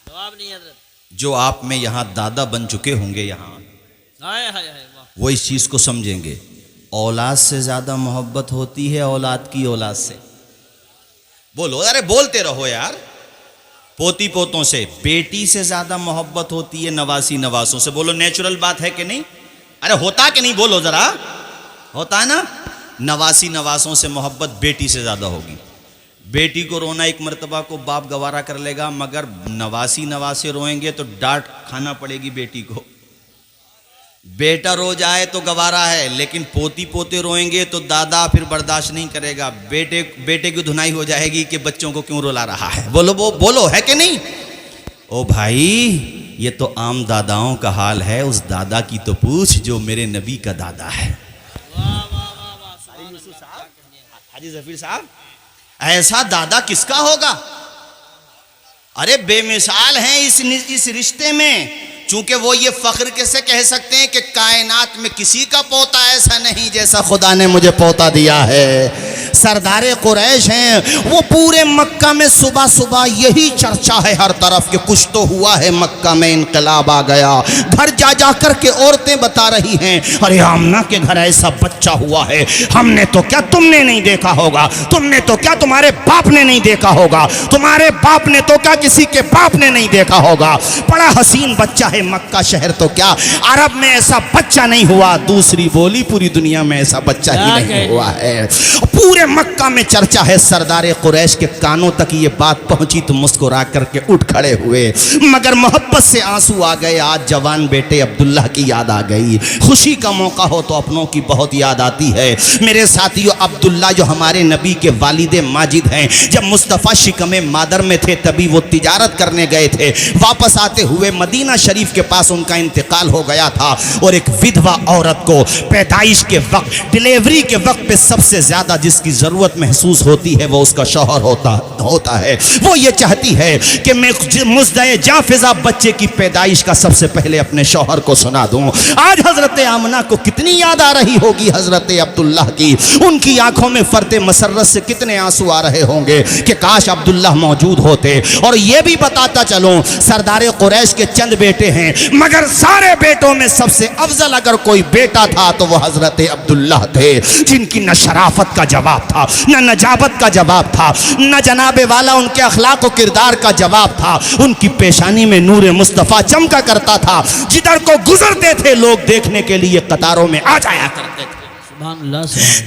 जवाब नहीं हजरत। जो आप में यहाँ दादा बन चुके होंगे यहाँ, हाय हाय हाय वाह। वो इस चीज को समझेंगे। औलाद से ज्यादा मोहब्बत होती है औलाद की औलाद से। बोलो, अरे बोलते रहो यार। पोती पोतों से, बेटी से ज्यादा मोहब्बत होती है नवासी नवासों से। बोलो, नेचुरल बात है कि नहीं? अरे होता कि नहीं? बोलो जरा, होता है ना? नवासी नवासों से मोहब्बत बेटी से ज्यादा होगी। बेटी को रोना एक मर्तबा को बाप गवारा कर लेगा, मगर नवासी नवासे रोएंगे तो डांट खाना पड़ेगी बेटी को। बेटा रो जाए तो गवारा है, लेकिन पोती पोते रोएंगे तो दादा फिर बर्दाश्त नहीं करेगा। बेटे की धुनाई हो जाएगी कि बच्चों को क्यों रुला रहा है। बोलो बोलो, है कि नहीं? ओ भाई, ये तो आम दादाओं का हाल है। उस दादा की तो पूछ जो मेरे नबी का दादा है। हाजी जफीर साहब, ऐसा दादा किसका होगा? अरे बेमिसाल हैं इस रिश्ते में। चूंकि वो ये फख्र कैसे कह सकते हैं कि कायनात में किसी का पोता ऐसा नहीं जैसा खुदा ने मुझे पोता दिया है। सरदारे कुरैश हैं, वो पूरे मक्का में सुबह सुबह यही चर्चा है हर तरफ कि कुछ तो हुआ है, मक्का में इनकलाब आ गया। घर जा जा कर के औरतें बता रही हैं, अरे आमना के घर ऐसा बच्चा हुआ है, हमने तो क्या तुमने नहीं देखा होगा, तुमने तो क्या तुम्हारे बाप ने नहीं देखा होगा, तुम्हारे बाप ने तो क्या किसी के बाप ने नहीं देखा होगा। बड़ा हसीन बच्चा है, मक्का शहर तो क्या अरब में ऐसा बच्चा नहीं हुआ। दूसरी बोली, पूरी दुनिया में ऐसा बच्चा ही नहीं हुआ है। पूरे मक्का में चर्चा है। सरदारे कुरैश के कानों तक ये बात पहुंची तो मुस्कुरा करके उठ खड़े हुए, मगर मोहब्बत से आंसू आ गए। आज जवान बेटे अब्दुल्लाह की याद आ गई। खुशी का मौका हो तो अपनों की बहुत याद आती है। मेरे साथियों, अब्दुल्लाह जो हमारे नबी के वालिदे माजिद हैं, जब मुस्तफ़ा शिकमे मादर में थे तभी वो तिजारत करने गए थे। वापस आते हुए मदीना शरीफ के पास उनका इंतकाल हो गया था। और एक विधवा औरत को पैदाइश के वक्त, डिलीवरी के वक्त पे सबसे ज्यादा जिसकी जरूरत महसूस होती है वो उसका शौहर होता है। वो ये चाहती है कि मैं मुज़्दए जाफिज़ा बच्चे की पैदाइश का सबसे पहले अपने शौहर को सुना दूं। आज हजरत आमना को कितनी याद आ रही होगी हजरत अब्दुल्लाह की। उनकी आंखों में फरते मसर्रत से कितने आंसू आ रहे होंगे कि काश अब्दुल्लाह मौजूद होते। और ये भी बताता चलूं, सरदारे कुरैश के चंद बेटे हैं, मगर सारे बेटों में सबसे अफजल अगर कोई बेटा था तो वो हजरत अब्दुल्लाह थे, जिनकी न शराफत का जवाब था, न नजाबत का जवाब था, न जनाबे वाला उनके अखलाक और किरदार का जवाब था। उनकी पेशानी में नूर मुस्तफ़ा चमका करता था। जिधर को गुजरते थे लोग देखने के लिए कतारों में आ जाया करते थे।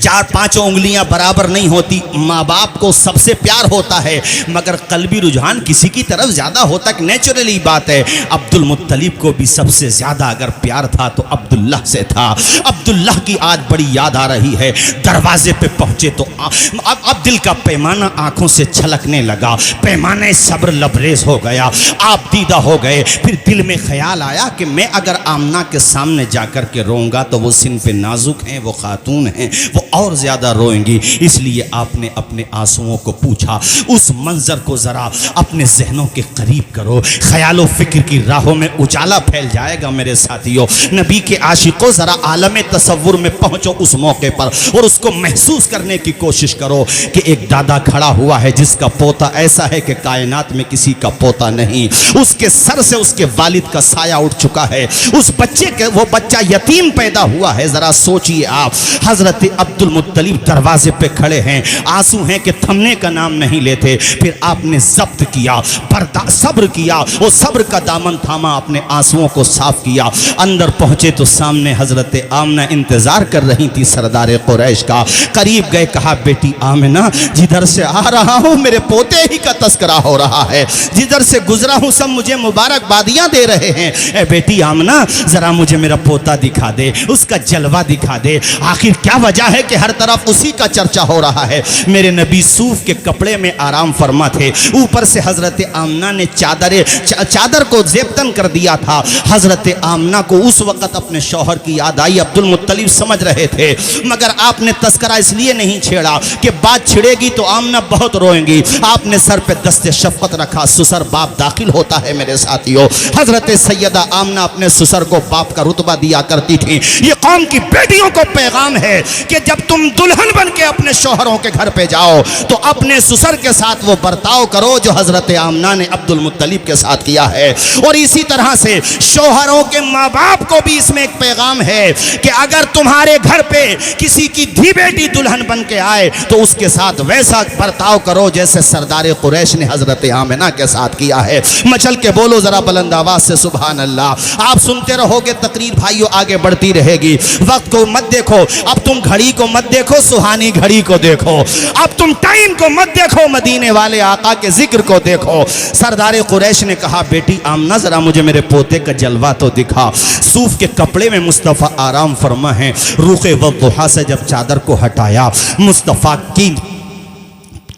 चार पांचों उंगलियां बराबर नहीं होती। माँ बाप को सबसे प्यार होता है, मगर कल्बी रुझान किसी की तरफ ज्यादा होता, नेचुरली बात है। अब्दुल मुत्तलिब को भी सबसे ज्यादा अगर प्यार था तो अब्दुल्लाह से था। अब्दुल्लाह की आज बड़ी याद आ रही है। दरवाजे पे पहुंचे तो अब दिल का पैमाना आंखों से छलकने लगा। पैमाने सब्र लबरेज हो गया, आप दीदा हो गए। फिर दिल में ख्याल आया कि मैं अगर आमना के सामने जाकर के रोऊंगा तो वो सिनफे नाजुक हैं, वो खातून हैं, वो और ज्यादा रोएंगी। इसलिए आपने अपने आंसुओं को पूछा। उस मंजर को जरा अपने जहनों के करीब करो, ख्यालो फिक्र की राहों में उजाला फैल जाएगा। मेरे साथियों, नबी के आशिकों, जरा आलम तसव्वुर में पहुंचो उस मौके पर और उसको महसूस करने की कोशिश करो कि एक दादा खड़ा हुआ है जिसका पोता ऐसा है कि कायनात में किसी का पोता नहीं। उसके सर से उसके वालिद का साया उठ चुका है। उस बच्चे के, वो बच्चा यतीम पैदा हुआ है। जरा सोचिए आप, हजरत अब्दुल मुत्तलिब दरवाजे पे खड़े हैं, आंसू हैं कि थमने का नाम नहीं लेते। फिर आपने जब्त किया, सब्र किया, वो सब्र का दामन थामा, अपने आंसुओं को साफ किया। अंदर पहुंचे तो सामने हजरत आमना इंतजार कर रही थी सरदार कुरैश का। करीब गए, कहा बेटी आमना, जिधर से आ रहा हूं मेरे पोते ही का तस्करा हो रहा है, जिधर से गुजरा हूं सब मुझे मुबारकबादियां दे रहे हैं। ए बेटी आमना, जरा मुझे मेरा पोता दिखा दे, उसका जलवा दिखा दे। आखिर क्या वजह है कि हर तरफ उसी का चर्चा हो रहा है। मेरे नबी सूफ के कपड़े में आराम फरमा थे, ऊपर से हजरत आमना ने चादर को जेबतन कर दिया था। हजरत आमना को उस वक्त अपने शौहर की याद आई। अब्दुल मुत्तलिब समझ रहे थे, मगर आपने तस्करा इसलिए नहीं छेड़ा कि बात छिड़ेगी तो आमना बहुत रोएंगी। आपने सर पे दस्ते शफकत रखा। सुसर बाप दाखिल होता है मेरे साथियों। हजरत सैयदा आमना अपने सुसर को बाप का रुतबा दिया करती थी। ये कौम की बेटियों को पैगाम पैगाम है कि जब तुम दुल्हन बन के अपने शौहरों के घर पे जाओ तो अपने ससुर के साथ वो बर्ताव करो जो हजरत आमना ने अब्दुल मुत्तलिब के साथ किया है। और इसी तरह से शौहरों के माँ बाप को भी इसमें एक पैगाम है कि अगर तुम्हारे घर पे किसी की धी बेटी दुल्हन बन के आए तो उसके साथ वैसा बर्ताव करो जैसे सरदार कुरैश ने हजरत आमिना के साथ किया है। मचल के बोलो जरा बुलंद आवाज से सुभान अल्लाह। आप सुनते रहोगे, तकरीर भाइयों आगे बढ़ती रहेगी। वक्त को मत देखो, अब तुम घड़ी को मत देखो, सुहानी घड़ी को देखो। अब तुम टाइम को मत देखो, मदीने वाले आका के जिक्र को देखो। सरदार कुरैश ने कहा, बेटी आमना जरा मुझे मेरे पोते का जलवा तो दिखा। सूफ के कपड़े में मुस्तफ़ा आराम फरमा है। रुखे वद्दुहा से जब चादर को हटाया, मुस्तफ़ा की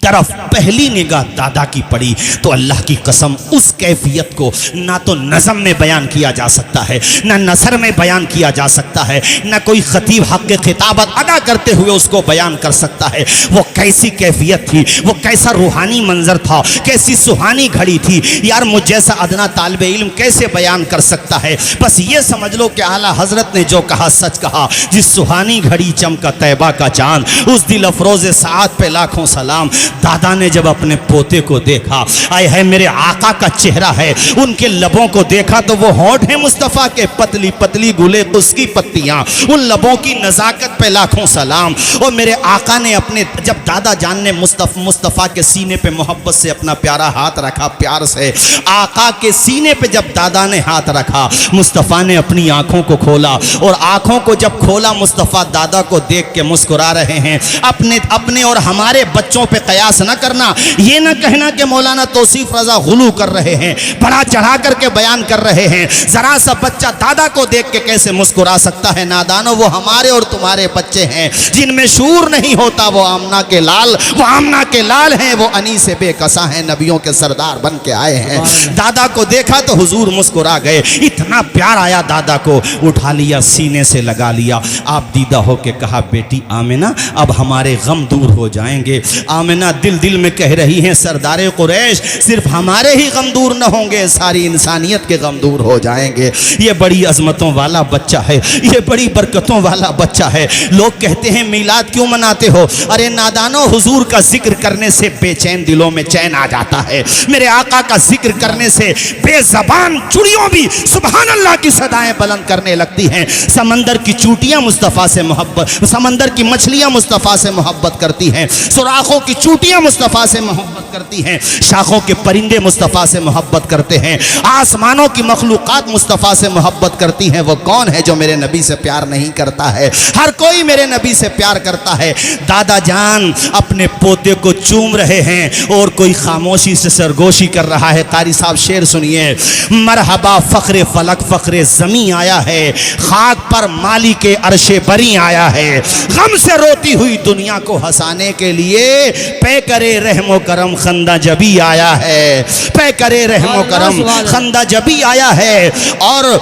तरफ पहली निगाह दादा की पड़ी तो अल्लाह की कसम उस कैफियत को ना तो नज़म में बयान किया जा सकता है, ना नसर में बयान किया जा सकता है, ना कोई खतीब हक़ खिताबत अदा करते हुए उसको बयान कर सकता है। वो कैसी कैफियत थी, वो कैसा रूहानी मंजर था, कैसी सुहानी घड़ी थी यार। मुझ जैसा अदना तालिबे इल्म कैसे बयान कर सकता है। बस ये समझ लो कि आला हजरत ने जो कहा सच कहा। जिस सुहानी घड़ी चमका तैबा का चांद, उस दिल अफरोज़ साद पे लाखों सलाम। दादा ने जब अपने पोते को देखा, आए है मेरे आका का चेहरा है, उनके लबों को देखा तो वो होंठ है मुस्तफ़ा के, पतली पतली गुले उसकी पत्तियां, उन लबों की नज़ाकत पे लाखों सलाम। और मेरे आका ने अपने, जब दादा जान ने मुस्तफ़ा के सीने पे मोहब्बत से अपना प्यारा हाथ रखा, प्यार से आका के सीने पे जब दादा ने हाथ रखा, मुस्तफ़ा ने अपनी आंखों को खोला और आंखों को जब खोला, मुस्तफ़ा दादा को देख के मुस्कुरा रहे हैं। अपने और हमारे बच्चों पे कयास न करना, ये न कहना कि मौलाना तौसीफ रजा गुलू कर रहे हैं, बड़ा चढ़ा करके बयान कर रहे हैं। जरा सा बच्चा दादा को देख के कैसे मुस्कुरा सकता है? नादानो, वो हमारे और तुम्हारे बच्चे हैं जिनमें शूर नहीं होता। वो आमना के लाल, वो आमना के लाल हैं, वो अनी से बेकसा हैं, नबियों के सरदार बन के आए हैं। दादा को देखा तो हुजूर मुस्कुरा गए, इतना प्यार आया दादा को, उठा लिया, सीने से लगा लिया। आप दीदा हो के कहा, बेटी आमिना अब हमारे गम दूर हो जाएंगे। आमिना दिल में कह रही हैं, सरदार कुरैश सिर्फ हमारे ही गम दूर न होंगे, सारी इंसानियत के गम दूर हो जाएंगे। ये बड़ी अजमतों वाला बच्चा है, ये बड़ी बरकतों वाला बच्चा है। लोग कहते हैं मीलाद क्यों मनाते हो? अरे नादानो, हुजूर का जिक्र करने से बेचैन दिलों में चैन आ जाता है। मेरे आका का जिक्र करने से बेज़बान चुड़ियों भी सुभान अल्लाह की सदाएं बुलंद करने लगती हैं। समंदर की चूटियां मुस्तफ़ा से मोहब्बत, समंदर की मछलियां मुस्तफ़ा से मोहब्बत करती हैं, सुराखों की चूटियां मुस्तफ़ा से मोहब्बत करती हैं, शाखों के परिंदे मुस्तफ़ा से मोहब्बत करते हैं, आसमानों की मखलूक़ात मुस्तफ़ा से मोहब्बत करती हैं। वो कौन है जो मेरे नबी से प्यार नहीं करता है? हर कोई मेरे नबी से प्यार करता है। दादा जान अपने पोते को चूम रहे हैं और कोई खामोशी से सरगोशी कर रहा है। कारी साहब शेर सुनिए, मरहबा फ़ख्रे फलक फ़ख्रे ज़मी आया है, खाक पर माली के अर्शे बरी आया है, गम से रोती हुई दुनिया को हंसाने के लिए पे करे रहमो करम खंदा जबी आया है, पे करे रहमो करम खंदा जबी आया है, और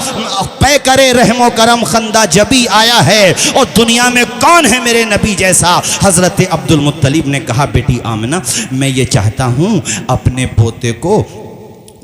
पे करे रहमो करम खंदा जबी आया है। और दुनिया में कौन है मेरे नबी जैसा? हज़रत अब्दुल मुत्तलिब ने कहा, बेटी आमिना मैं ये चाहता हूँ अपने पोते को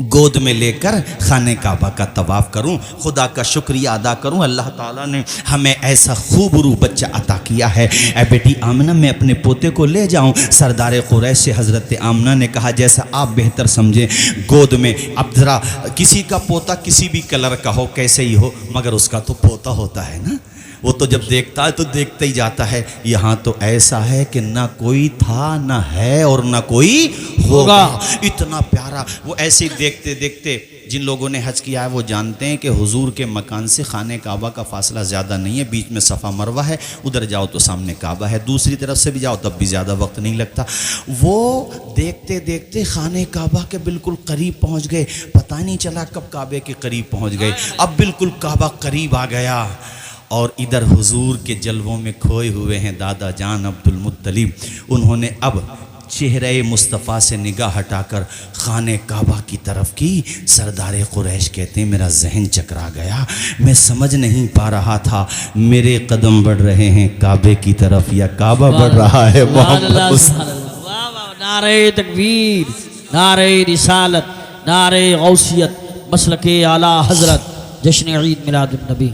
गोद में लेकर खाने काबा का तवाफ़ करूं, खुदा का शुक्रिया अदा करूं, अल्लाह ताला ने हमें ऐसा खूबरू बच्चा अता किया है। ऐ बेटी आमना मैं अपने पोते को ले जाऊं? सरदार कुरैश से हज़रत आमना ने कहा, जैसा आप बेहतर समझें, गोद में। अब ज़रा किसी का पोता किसी भी कलर का हो, कैसे ही हो, मगर उसका तो पोता होता है ना। वो तो जब देखता है तो देखते ही जाता है। यहाँ तो ऐसा है कि ना कोई था, ना है और ना कोई होगा। इतना प्यारा। वो ऐसे ही देखते देखते, जिन लोगों ने हज किया है वो जानते हैं कि हुजूर के मकान से खाने काबा का फासला ज़्यादा नहीं है, बीच में सफ़ा मरवा है, उधर जाओ तो सामने काबा है, दूसरी तरफ से भी जाओ तब भी ज़्यादा वक्त नहीं लगता। वो देखते देखते खाने काबा के बिल्कुल करीब पहुँच गए, पता नहीं चला कब काबे के करीब पहुँच गए। अब बिल्कुल काबा करीब आ गया और इधर हुजूर के जलवों में खोए हुए हैं दादा जान अब्दुल मुत्तलिब। उन्होंने अब चेहरे मुस्तफ़ा से निगाह हटाकर खाने काबा की तरफ की। सरदार कुरैश कहते हैं, मेरा जहन चकरा गया, मैं समझ नहीं पा रहा था मेरे कदम बढ़ रहे हैं काबे की तरफ या काबा बढ़ रहा है मोहम्मद। नारे तकबीर, नारे रिसालत, नारे गौसियत, मसलके आला हजरत, जश्न ईद मिलादुन नबी।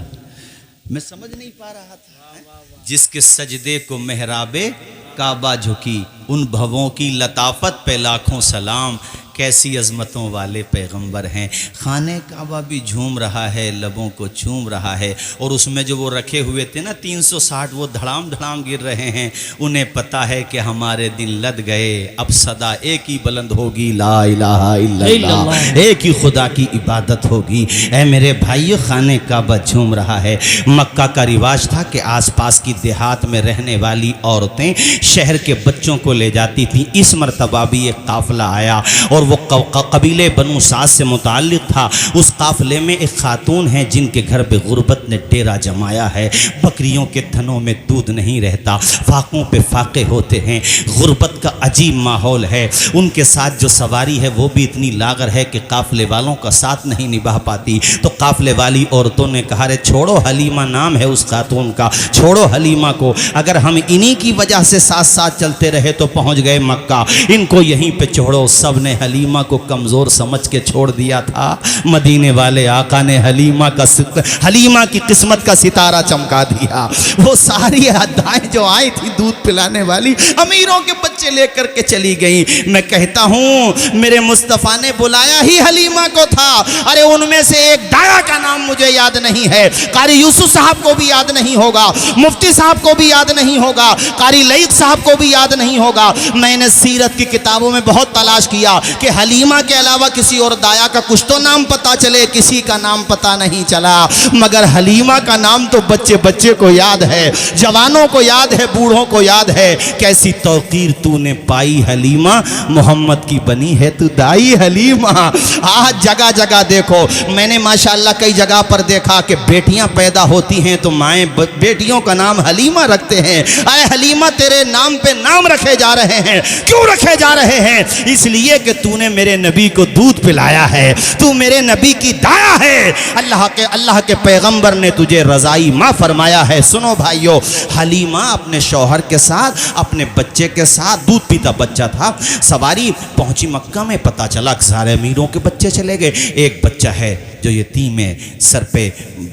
मैं समझ नहीं पा रहा था। जिसके सजदे को मेहराबे काबा झुकी, उन भवों की लताफत पे लाखों सलाम, कैसी अजमतों वाले पैगंबर हैं। खाने काबा भी झूम रहा है, लबों को चूम रहा है, और उसमें जो वो रखे हुए थे ना 360, वो धड़ाम धड़ाम गिर रहे हैं। उन्हें पता है कि हमारे दिन लद गए, अब सदा एक ही बुलंद होगी, ला इलाहा इल्लल्लाह, एक ही खुदा की इबादत होगी। ऐ मेरे भाइयों, खाने काबा झूम रहा है। मक्का का रिवाज था कि आसपास की देहात में रहने वाली औरतें शहर के बच्चों को ले जाती थी। इस मरतबा भी एक काफिला आया और वो कबीले बनु साद से मुताल्लिक था। उस काफिले में एक खातून है जिनके घर पे गुर्बत ने डेरा जमाया है। बकरियों के थनों में दूध नहीं रहता, फाकों पे फाके होते हैं, गुर्बत का अजीब माहौल है। उनके साथ जो सवारी है वो भी इतनी लागर है कि काफिले वालों का साथ नहीं निभा पाती। तो काफिले वाली औरतों ने कहा, रे छोड़ो, हलीमा नाम है उस खातून का, छोड़ो हलीमा को। अगर हम इन्हीं की वजह से साथ साथ चलते रहे तो पहुंच गए मक्का, इनको यहीं पे छोड़ो। सब ने हलीमा को कमज़ोर समझ के छोड़ दिया था। मदीने वाले आका ने हलीमा की किस्मत का सितारा चमका दिया। वो सारी अदाएं जो आई थी दूध पिलाने वाली, अमीरों के बच्चे लेकर के चली गई। मैं कहता हूं मेरे मुस्तफ़ा ने बुलाया ही हलीमा को था। अरे उनमें से एक दाया का नाम मुझे याद नहीं है, कारी यूसुफ साहब को भी याद नहीं होगा, मुफ्ती साहब को भी याद नहीं होगा, कारी लईक साहब को भी याद नहीं होगा। मैंने सीरत की किताबों में बहुत तलाश किया कि हलीमा के अलावा किसी और दाया का कुछ तो नाम पता चले, किसी का नाम पता नहीं चला। मगर हलीमा का नाम तो बच्चे बच्चे को याद है, जवानों को याद है, बूढ़ों को याद है। कैसी तौकीर तूने पाई हलीमा, मोहम्मद की बनी है तू दाई हलीमा। आज जगह जगह देखो, मैंने माशाअल्लाह कई जगह पर देखा कि बेटियां पैदा होती हैं तो माएँ बेटियों का नाम हलीमा रखते हैं। अरे हलीमा, तेरे नाम पे नाम रखे जा रहे हैं। क्यों रखे जा रहे हैं? इसलिए कि तूने मेरे नबी को दूध पिलाया है, तू मेरे नबी की दाया है। अल्लाह के पैगंबर ने तुझे रज़ाई माँ फरमाया है। सुनो भाइयों, हलीमा अपने शौहर के साथ, अपने बच्चे के साथ, दूध पीता बच्चा था, सवारी पहुंची मक्का में। पता चला सारे अमीरों के बच्चे चले गए, एक बच्चा है जो यतीम है, सर पे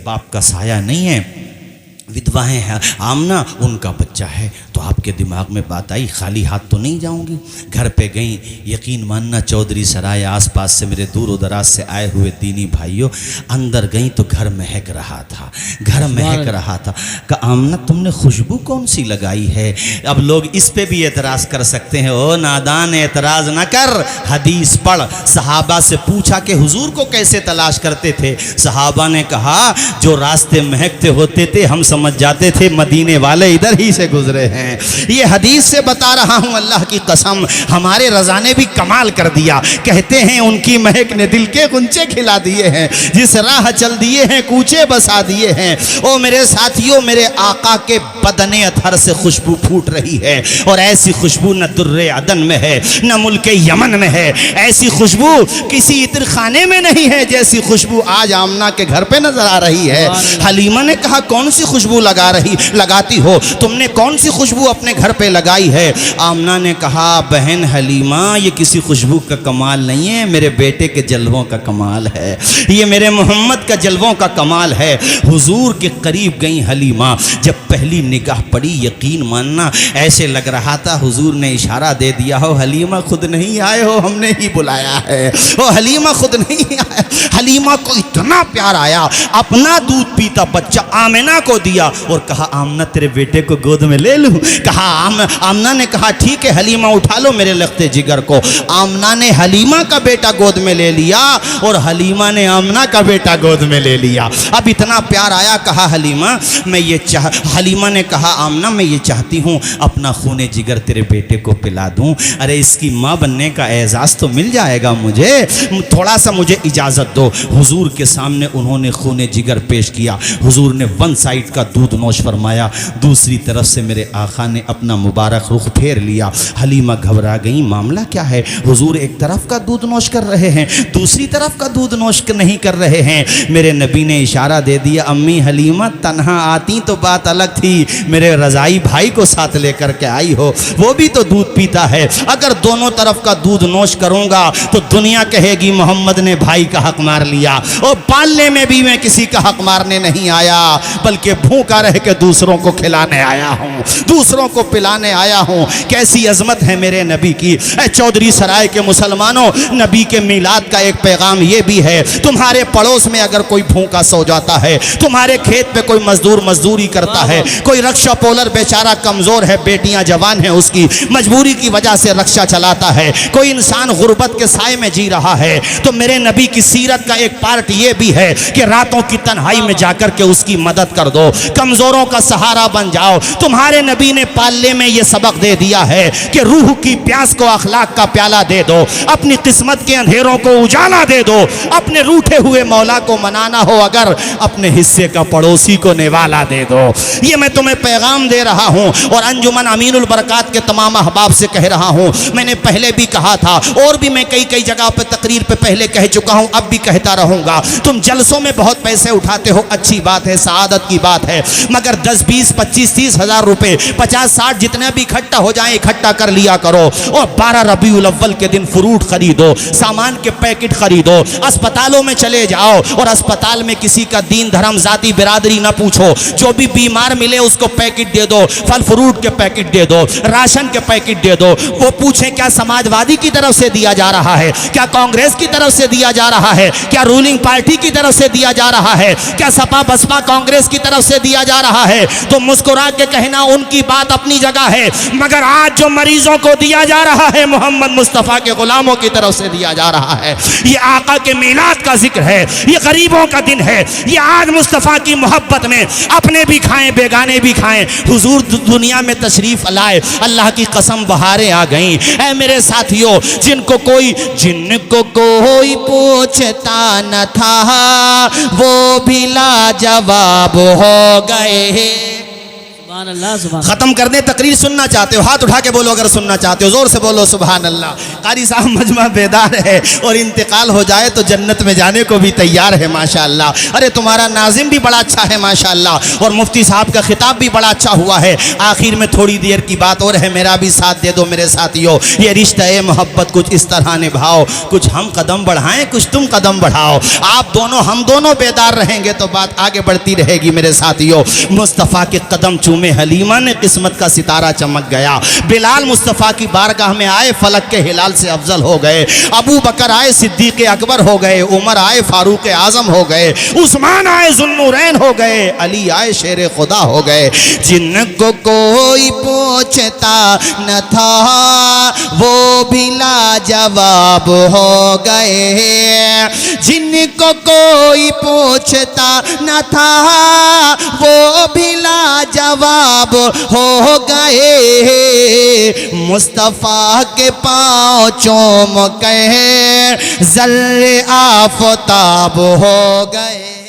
बाप का साया नहीं है, विधवाएं हैं, आमना उनका बच्चा है। तो आपके दिमाग में बात आई, खाली हाथ तो नहीं जाऊंगी। घर पे गई, यकीन मानना चौधरी सराय आसपास से मेरे दूर दराज से आए हुए दीनी भाइयों, अंदर गई तो घर महक रहा था, घर महक रहा था। कि आमना तुमने खुशबू कौन सी लगाई है? अब लोग इस पे भी एतराज़ कर सकते हैं, ओ नादान एतराज़ न कर, हदीस पढ़। सहाबा से पूछा कि हुजूर को कैसे तलाश करते थे? सहाबा ने कहा, जो रास्ते महकते होते थे हम समझ जाते थे मदीने वाले इधर ही से गुजरे हैं। ये हदीस से बता रहा हूं, अल्लाह की कसम, हमारे रज़ा ने भी कमाल कर दिया। कहते हैं उनकी महक ने दिल के गुंचे खिला दिए हैं, जिस राह चल दिए हैं कूचे बसा दिए हैं। ओ मेरे साथियों, मेरे आका के बदने अथर से खुशबू फूट रही है, और ऐसी खुशबू न दुर्रे अदन में है, न मुल्के यमन में है। ऐसी खुशबू किसी इत्र खाने में नहीं है जैसी खुशबू आज आमना के घर पे नजर आ रही है। हलीमा ने कहा, कौन सी खुशबू लगाती हो तुमने, कौन सी खुशबू अपने घर पे लगाई है? आमना ने कहा, बहन हलीमा, ये किसी खुशबू का कमाल नहीं है, मेरे बेटे के जलवों का कमाल है, ये मेरे मोहम्मद का जलवों का कमाल है। हुजूर के करीब गई हलीमा, जब पहली निगाह पड़ी, यकीन मानना ऐसे लग रहा था हुजूर ने इशारा दे दिया हो, हलीमा खुद नहीं आए हो, हमने ही बुलाया है। ओ हलीमा खुद नहीं आए। हलीमा को इतना प्यार आया, अपना दूध पीता बच्चा आमिना को दिया और कहा, आमना तेरे बेटे को गोद में ले लूं? कहा आमना ने कहा, ठीक है हलीमा, उठा लो मेरे लख्ते जिगर को। आमना ने हलीमा का बेटा गोद में ले लिया और हलीमा ने आमना का बेटा गोद में ले लिया। अब इतना प्यार आया, कहा हलीमा हलीमा ने कहा, आमना मैं ये चाहती हूँ अपना खूने जिगर तेरे बेटे को पिला दूँ। अरे इसकी माँ बनने का एजाज़ तो मिल जाएगा मुझे, थोड़ा सा मुझे इजाज़त दो। हुजूर के सामने उन्होंने खूने जिगर पेश किया। हुजूर ने वन साइड का दूध नोश फरमाया। दूसरी तरफ से मेरे आका ने अपना मुबारक रुख फेर लिया। हलीमा घबरा गई, मामला क्या है? हुजूर एक तरफ का दूध नोश कर रहे हैं, दूसरी तरफ का दूध नोश नहीं कर रहे हैं। मेरे नबी ने इशारा दे दिया, अम्मी हलीमा तन्हा आती तो बात अलग थी, मेरे रज़ाई भाई को साथ लेकर के आई हो, वो भी तो दूध पीता है। अगर दोनों तरफ का दूध नोश करूंगा तो दुनिया कहेगी मोहम्मद ने भाई का हक मार लिया। और पालने में भी मैं किसी का हक मारने नहीं आया, बल्कि भूखा रह के दूसरों को खिलाने आया हूँ, दूसरों को पिलाने आया हूँ। कैसी अजमत है मेरे नबी की। चौधरी सराय के मुसलमानों, नबी के मिलाद का एक पैगाम ये भी है, तुम्हारे पड़ोस में अगर कोई भूखा सो जाता है, तुम्हारे खेत पे कोई मजदूर मजदूरी करता है, कोई रक्षा पोलर बेचारा कमजोर है, बेटियां जवान है, उसकी मजबूरी की वजह से रक्षा चलाता है, कोई इंसान गुर्बत के साए में जी रहा है, तो मेरे नबी की सीरत का एक पार्ट ये भी है कि रातों की तन्हाई में जाकर के उसकी मदद कर दो, कमजोरों का सहारा बन जाओ। तुम्हारे नबी ने पालने में ये सबक दे दिया है कि रूह की प्यास को अखलाक का प्याला दे दो, अपनी किस्मत के अंधेरों को उजाला दे दो। अपने रूठे हुए मौला को मनाना हो अगर, अपने हिस्से का पड़ोसी को निवाला दे दो। ये मैं तुम्हें पैगाम दे रहा हूँ और अंजुमन अमीनुल बरकात के तमाम अहबाब से कह रहा हूँ। मैंने पहले भी कहा था और भी मैं कई कई जगह पे तकरीर पे पहले कह चुका हूँ, अब भी कहता रहूँगा। तुम जलसों में बहुत पैसे उठाते हो, अच्छी बात है, सआदत की बात है, मगर 10, 20, 25, 30 हज़ार रुपये, 50, 60 जितने भी इकट्ठा हो जाए इकट्ठा कर लिया करो और 12 रबीउल अव्वल के दिन फ्रूट खरीदो, सामान के पैकेट खरीदो, अस्पतालों में चले जाओ और अस्पताल में किसी का दीन धर्म जाति बिरादरी ना पूछो, जो भी बीमार मिले उसको पैकेट दे दो, फल फ्रूट के पैकेट दे दो, राशन के पैकेट दे दो। वो पूछें क्या समाजवादी की तरफ से दिया जा रहा है, क्या कांग्रेस की तरफ से दिया जा रहा है, क्या रूलिंग पार्टी की तरफ से दिया जा रहा है, क्या सपा बसपा कांग्रेस की तरफ से दिया जा रहा है, तो मुस्कुरा के कहना उनकी बात अपनी जगह है। मगर आज जो मरीजों को दिया जा रहा है मोहम्मद मुस्तफ़ा के गुलामों की तरफ से दिया जा रहा है। ये आका के मीलाद का जिक्र है, ये गरीबों का दिन है, ये आज मुस्तफ़ा की मोहब्बत में अपने भी खाएं बेगाने भी खाएं। हुजूर दुनिया में तशरीफ लाए, अल्लाह की कसम बहारें आ गई। ऐ मेरे साथियों, जिनको कोई पूछता न था वो भी लाजवाब हो गए। खत्म कर दे, तकरीर सुनना चाहते हो हाथ उठा के बोलो, अगर सुनना चाहते हो जोर से बोलो सुभान अल्लाह। कारी साहब मजमा बेदार है और इंतकाल हो जाए तो जन्नत में जाने को भी तैयार है माशाअल्लाह। अरे तुम्हारा नाजिम भी बड़ा अच्छा है माशाअल्लाह और मुफ्ती साहब का खिताब भी बड़ा अच्छा हुआ है। आखिर में थोड़ी देर की बात और है, मेरा भी साथ दे दो मेरे साथियों। ये रिश्ता है मोहब्बत कुछ इस तरह निभाओ, कुछ हम कदम बढ़ाएं कुछ तुम कदम बढ़ाओ, आप दोनों हम दोनों बेदार रहेंगे तो बात आगे बढ़ती रहेगी मेरे साथियों। मुस्तफ़ा के कदम चूमे हलीमा ने, किस्मत का सितारा चमक गया। बिलाल मुस्तफ़ा की बारगाह में आए, फलक के हिलाल से अफजल हो गए। अबू बकर आए, सिद्दीक़ अकबर हो गए। उमर आए, फारूक आज़म हो गए। उस्मान आए, ज़ुन्नूरैन हो गए। अली आए, शेर खुदा हो गए। जिनको कोई पूछता न था वो भी लाजवाब हो गए। जिनको कोई पूछता न था वो भी लाजवाब हो गए। मुस्तफ़ा के पाँव चूम के ज़र्रे आफ़ताब हो गए।